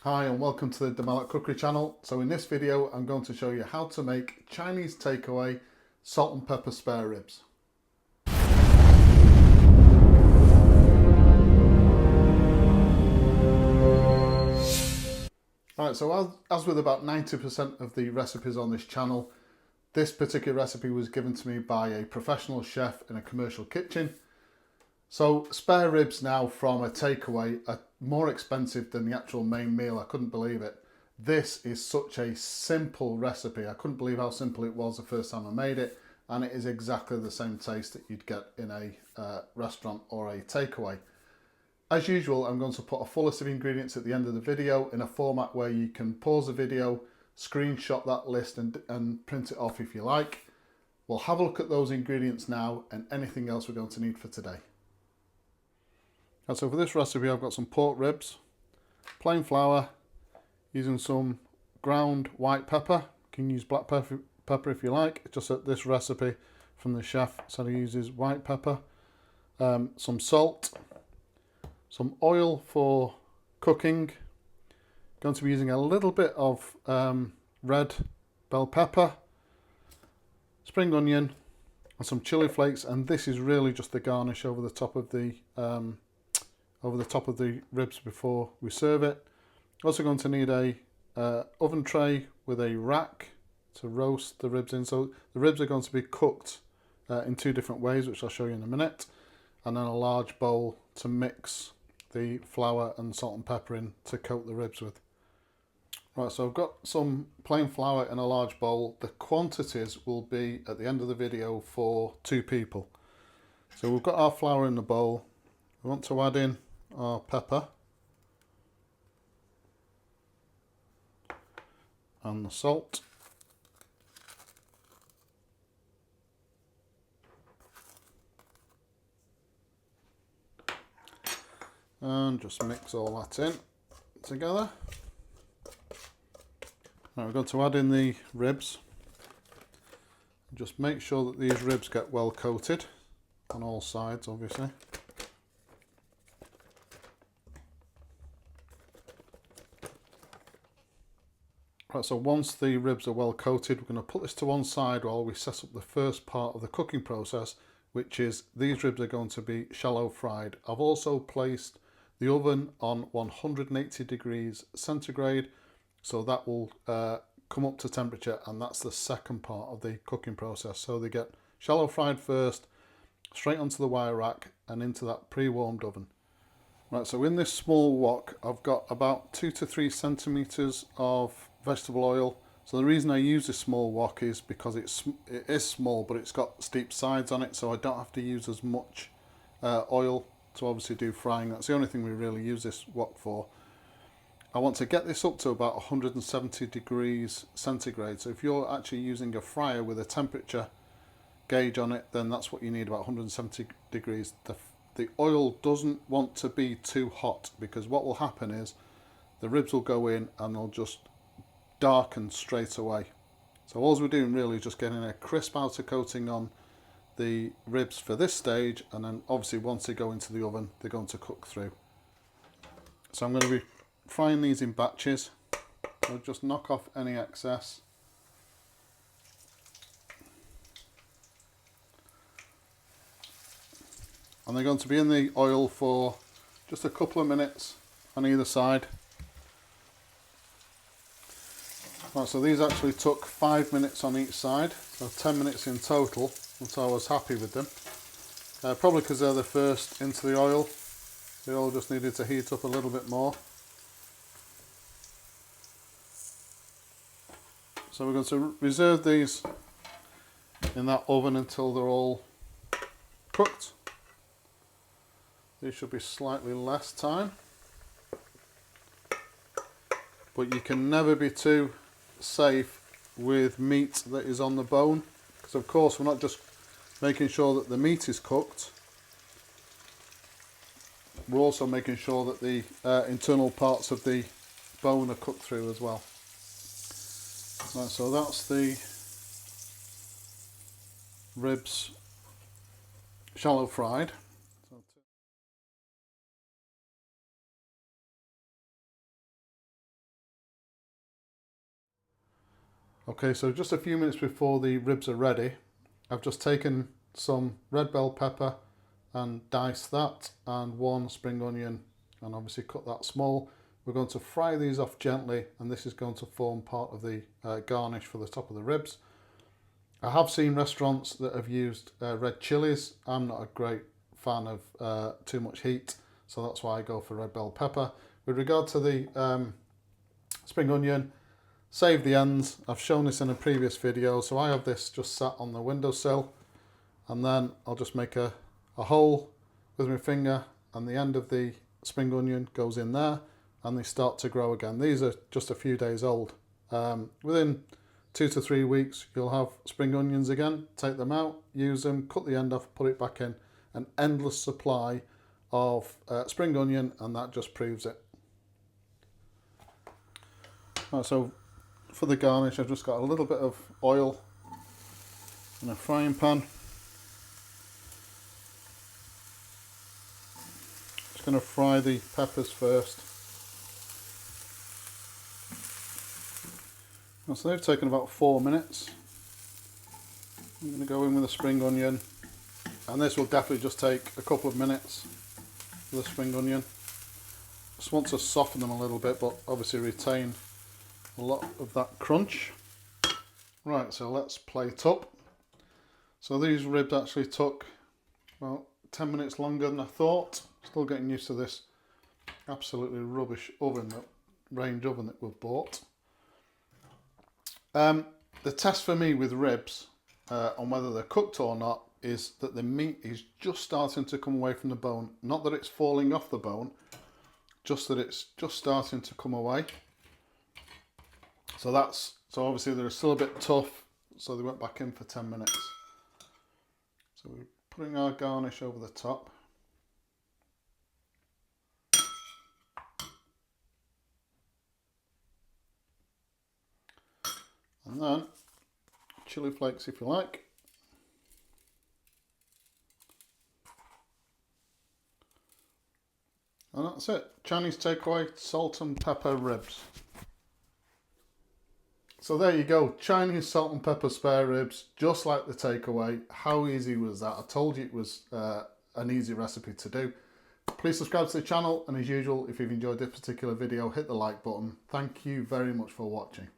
Hi and welcome to the Malat cookery channel. So in this video I'm going to show you how to make Chinese takeaway salt and pepper spare ribs. Alright, so as with about 90% of the recipes on this channel, this particular recipe was given to me by a professional chef in a commercial kitchen. So spare ribs now from a takeaway are more expensive than the actual main meal. I couldn't believe it. This is such a simple recipe. I couldn't believe how simple it was the first time I made it, and it is exactly the same taste that you'd get in a restaurant or a takeaway. As usual, I'm going to put a full list of ingredients at the end of the video in a format where you can pause the video, screenshot that list and print it off if you like. We'll have a look at those ingredients now and anything else we're going to need for today. And so for this recipe I've got some pork ribs, plain flour, using some ground white pepper. You can use black pepper if you like, just that this recipe from the chef said he uses white pepper, some salt, some oil for cooking, going to be using a little bit of red bell pepper, spring onion and some chili flakes, and this is really just the garnish over the top of the ribs before we serve it. Also going to need a oven tray with a rack to roast the ribs in. So the ribs are going to be cooked in two different ways, which I'll show you in a minute, and then a large bowl to mix the flour and salt and pepper in to coat the ribs with. Right, so I've got some plain flour in a large bowl. The quantities will be at the end of the video for 2 people. So we've got our flour in the bowl. We want to add in our pepper and the salt, and just mix all that in together. Now we're going to add in the ribs. Just make sure that these ribs get well coated on all sides, obviously. Right, so once the ribs are well coated, we're going to put this to one side while we set up the first part of the cooking process, which is these ribs are going to be shallow fried. I've also placed the oven on 180 degrees centigrade, so that will come up to temperature, and that's the second part of the cooking process. So they get shallow fried first, straight onto the wire rack and into that pre-warmed oven. Right, so in this small wok I've got about 2 to 3 centimeters of vegetable oil. So the reason I use this small wok is because it is small, but it's got steep sides on it, so I don't have to use as much oil to obviously do frying. That's the only thing we really use this wok for. I want to get this up to about 170 degrees centigrade. So if you're actually using a fryer with a temperature gauge on it, then that's what you need, about 170 degrees. The oil doesn't want to be too hot, because what will happen is the ribs will go in and they'll just darken straight away. So all we're doing really is just getting a crisp outer coating on the ribs for this stage, and then obviously once they go into the oven they're going to cook through. So I'm going to be frying these in batches. I'll just knock off any excess. And they're going to be in the oil for just a couple of minutes on either side. Right, so these actually took 5 minutes on each side, so 10 minutes in total, and so I was happy with them. Probably because they're the first into the oil. The oil just needed to heat up a little bit more. So we're going to reserve these in that oven until they're all cooked. These should be slightly less time, but you can never be too safe with meat that is on the bone, because of course we're not just making sure that the meat is cooked, we're also making sure that the internal parts of the bone are cooked through as well. Right, so that's the ribs shallow fried. Okay, so just a few minutes before the ribs are ready, I've just taken some red bell pepper and diced that, and 1 spring onion, and obviously cut that small. We're going to fry these off gently, and this is going to form part of the garnish for the top of the ribs. I have seen restaurants that have used red chilies. I'm not a great fan of too much heat, so that's why I go for red bell pepper. With regard to the spring onion, save the ends. I've shown this in a previous video, so I have this just sat on the windowsill, and then I'll just make a hole with my finger, and the end of the spring onion goes in there, and they start to grow again. These are just a few days old. Within 2 to 3 weeks you'll have spring onions again. Take them out, use them, cut the end off, put it back in. An endless supply of spring onion, and that just proves it. Right, so for the garnish, I've just got a little bit of oil in a frying pan. Just going to fry the peppers first. So they've taken about 4 minutes. I'm going to go in with the spring onion, and this will definitely just take a couple of minutes for the spring onion. Just want to soften them a little bit, but obviously retain a lot of that crunch. Right, so let's plate up. So these ribs actually took about 10 minutes longer than I thought. Still getting used to this absolutely rubbish oven, range oven that we've bought. The test for me with ribs on whether they're cooked or not is that the meat is just starting to come away from the bone. Not that it's falling off the bone, just that it's just starting to come away. So obviously they're still a bit tough, so they went back in for 10 minutes. So we're putting our garnish over the top. And then chili flakes if you like. And that's it. Chinese takeaway salt and pepper ribs. So there you go. Chinese salt and pepper spare ribs, just like the takeaway. How easy was that? I told you it was an easy recipe to do. Please subscribe to the channel, and as usual, if you've enjoyed this particular video, hit the like button. Thank you very much for watching.